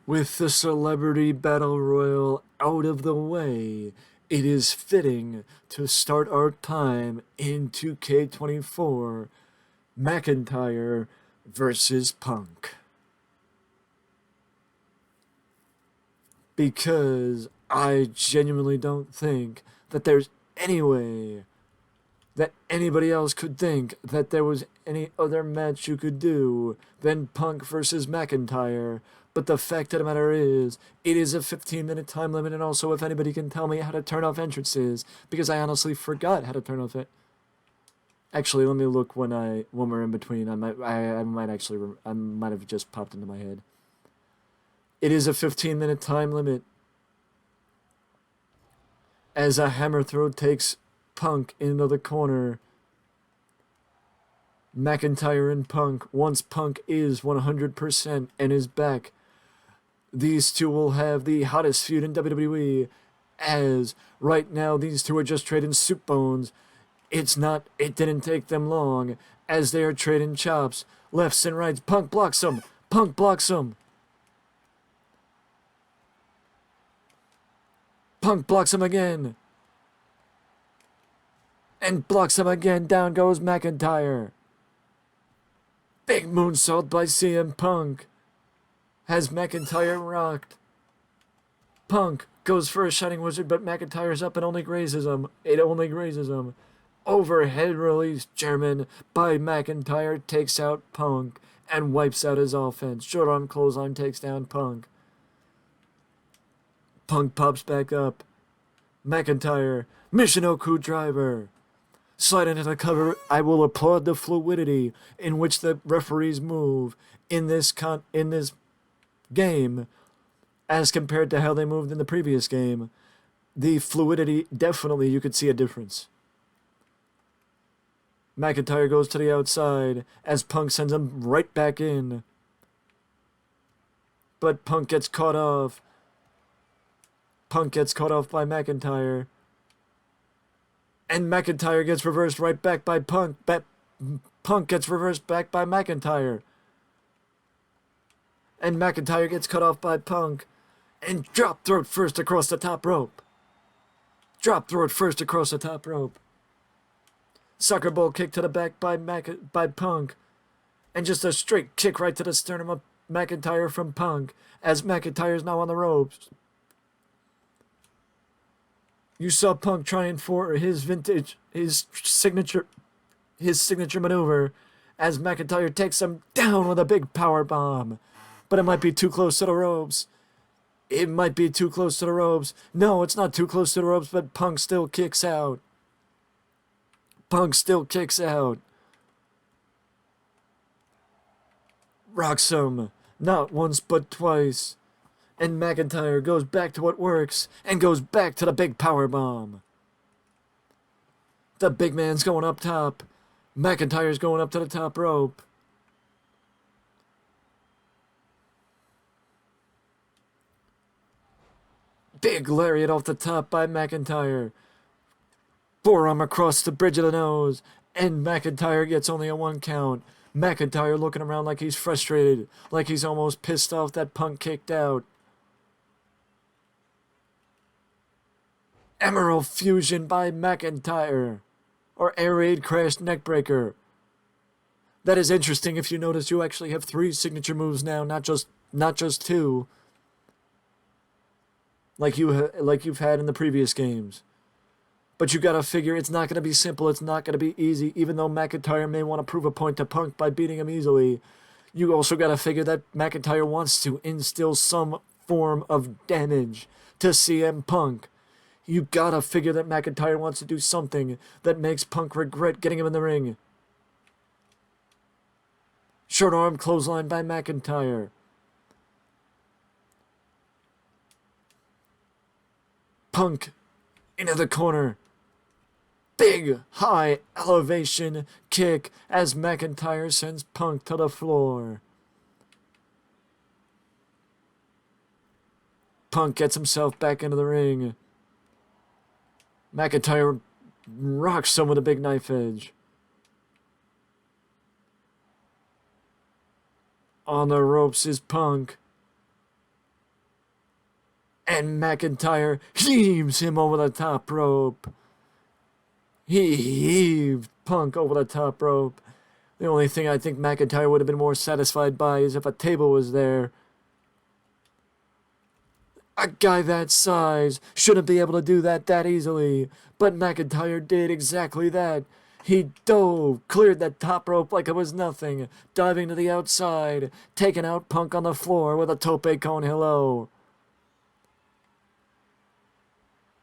With the Celebrity Battle Royal out of the way, it is fitting to start our time in 2k24 McIntyre versus Punk. Because I genuinely don't think that there's any way that anybody else could think that there was any other match you could do than Punk versus McIntyre. But the fact of the matter is, it is a 15-minute time limit, and also if anybody can tell me how to turn off entrances, because I honestly forgot how to turn off it. Actually, let me look when we're in between. I might have just popped into my head. It is a 15-minute time limit. As a hammer throw takes Punk into the corner. McIntyre and Punk, once Punk is 100% and is back, these two will have the hottest feud in WWE, as right now these two are just trading soup bones. It didn't take them long, as they are trading chops, lefts and rights. Punk blocks him. Punk blocks him. Punk blocks him again. And blocks him again. Down goes McIntyre. Big moonsault by CM Punk. Has McIntyre rocked. Punk goes for a Shining Wizard, but McIntyre's up and only grazes him. It only grazes him. Overhead release German by McIntyre takes out Punk and wipes out his offense. Short arm clothesline takes down Punk. Punk pops back up. McIntyre, Michinoku driver. Slide into the cover. I will applaud the fluidity in which the referees move in this game as compared to how they moved in the previous game. The fluidity, definitely you could see a difference. McIntyre goes to the outside as Punk sends him right back in. But Punk gets caught off. Punk gets caught off by McIntyre. And McIntyre gets reversed right back by Punk. Punk gets reversed back by McIntyre. And McIntyre gets cut off by Punk. And drop throat first across the top rope. Drop throat first across the top rope. Sucker ball kick to the back by Punk. And just a straight kick right to the sternum of McIntyre from Punk. As McIntyre's now on the ropes. You saw Punk trying for his signature maneuver as McIntyre takes him down with a big power bomb. But it might be too close to the ropes. It might be too close to the ropes. No, it's not too close to the ropes, but Punk still kicks out. Punk still kicks out. Rocks him. Not once, but twice. And McIntyre goes back to what works and goes back to the big power bomb. The big man's going up top. McIntyre's going up to the top rope. Big lariat off the top by McIntyre. Forearm across the bridge of the nose. And McIntyre gets only a 1 count. McIntyre looking around like he's frustrated. Like he's almost pissed off that Punk kicked out. Emerald Fusion by McIntyre. Or Air Raid Crash Neckbreaker. That is interesting. If you notice, you actually have 3 signature moves now, not just 2. Like you've had in the previous games. But you gotta figure it's not gonna be simple, it's not gonna be easy, even though McIntyre may want to prove a point to Punk by beating him easily. You also gotta figure that McIntyre wants to instill some form of damage to CM Punk. You gotta figure that McIntyre wants to do something that makes Punk regret getting him in the ring. Short arm clothesline by McIntyre. Punk into the corner. Big high elevation kick as McIntyre sends Punk to the floor. Punk gets himself back into the ring. McIntyre rocks him with a big knife edge. On the ropes is Punk. And McIntyre heaves him over the top rope. He heaved Punk over the top rope. The only thing I think McIntyre would have been more satisfied by is if a table was there. A guy that size shouldn't be able to do that easily, but McIntyre did exactly that. He dove, cleared that top rope like it was nothing, diving to the outside, taking out Punk on the floor with a tope con hilo.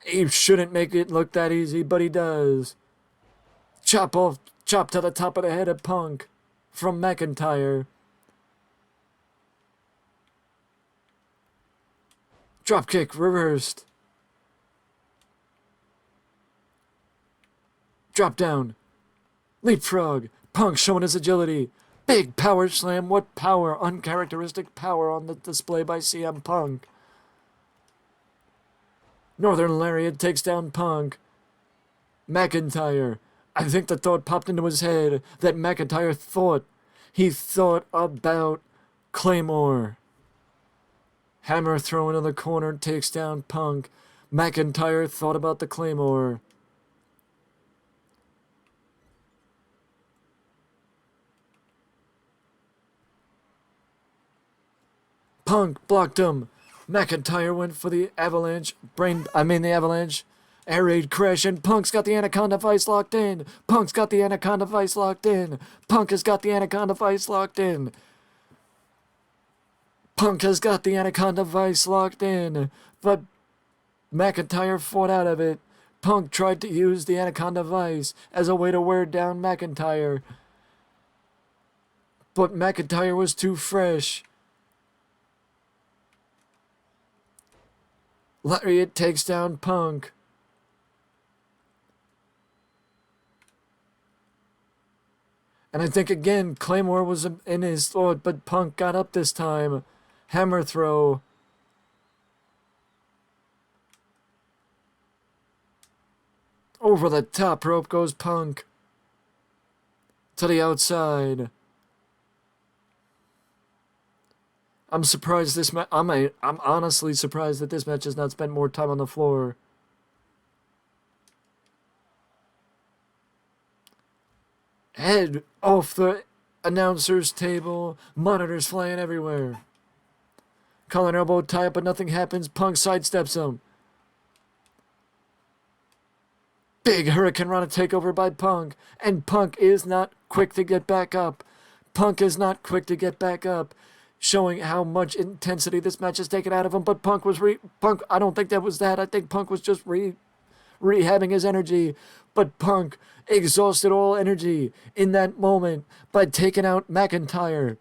He shouldn't make it look that easy, but he does. Chop to the top of the head of Punk from McIntyre. Dropkick reversed. Drop down. Leapfrog. Punk showing his agility. Big power slam. What power. Uncharacteristic power on the display by CM Punk. Northern Lariat takes down Punk. McIntyre. I think the thought popped into his head that McIntyre thought. He thought about Claymore. Hammer throw into the corner takes down Punk. McIntyre thought about the Claymore. Punk blocked him. McIntyre went for the avalanche. The avalanche. Air raid crash, and Punk's got the Anaconda Vice locked in. Punk's got the Anaconda Vice locked in. Punk has got the Anaconda Vice locked in. Punk has got the Anaconda Vice locked in, but McIntyre fought out of it. Punk tried to use the Anaconda Vice as a way to wear down McIntyre, but McIntyre was too fresh. Lariat takes down Punk. And I think again, Claymore was in his thought, but Punk got up this time. Hammer throw. Over the top rope goes Punk. To the outside. I'm surprised this match. I'm honestly surprised that this match has not spent more time on the floor. Head off the announcer's table. Monitors flying everywhere. Collar elbow tie up, but nothing happens. Punk sidesteps him. Big Hurricane Rana takeover by Punk. And Punk is not quick to get back up. Punk is not quick to get back up. Showing how much intensity this match has taken out of him. But Punk was I don't think that was that. I think Punk was just rehabbing his energy. But Punk exhausted all energy in that moment by taking out McIntyre.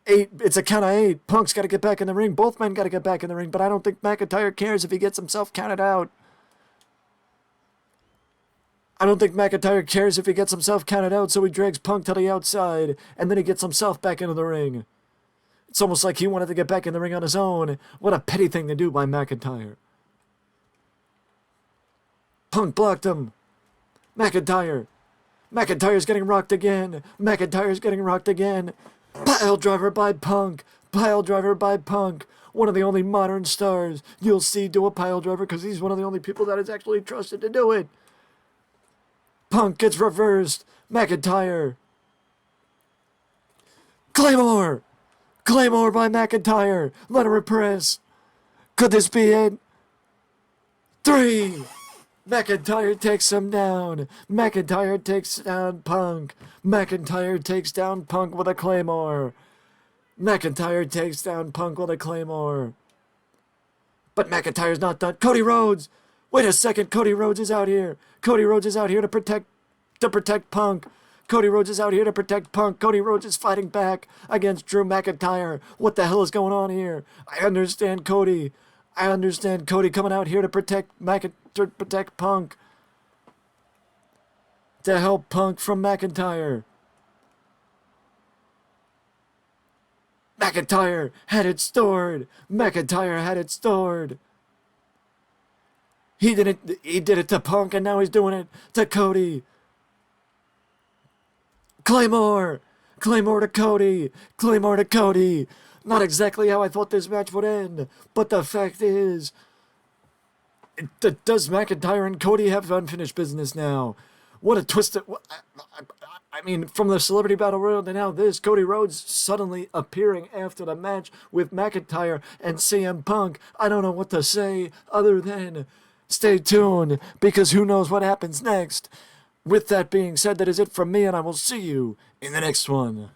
It's a count of 8. Punk's got to get back in the ring. Both men got to get back in the ring, but I don't think McIntyre cares if he gets himself counted out. I don't think McIntyre cares if he gets himself counted out, so he drags Punk to the outside, and then he gets himself back into the ring. It's almost like he wanted to get back in the ring on his own. What a petty thing to do by McIntyre. Punk blocked him. McIntyre's getting rocked again. McIntyre's getting rocked again. Pile driver by Punk. Pile driver by Punk. One of the only modern stars you'll see do a pile driver because he's one of the only people that is actually trusted to do it. Punk gets reversed. McIntyre. Claymore. Claymore by McIntyre. Let her press. Could this be it? 3. McIntyre takes him down. McIntyre takes down Punk. McIntyre takes down Punk with a Claymore. McIntyre takes down Punk with a Claymore. But McIntyre's not done. Cody Rhodes! Wait a second, Cody Rhodes is out here. Cody Rhodes is out here to protect Punk. Cody Rhodes is out here to protect Punk. Cody Rhodes is fighting back against Drew McIntyre. What the hell is going on here? I understand Cody coming out here to protect Punk. To help Punk from McIntyre. McIntyre had it stored. He did it to Punk, and now he's doing it to Cody. Claymore to Cody. Not exactly how I thought this match would end, but the fact is, does McIntyre and Cody have unfinished business now? What a twist! I mean, from the Celebrity Battle Royal to now this, Cody Rhodes suddenly appearing after the match with McIntyre and CM Punk. I don't know what to say other than stay tuned, because who knows what happens next. With that being said, that is it from me, and I will see you in the next one.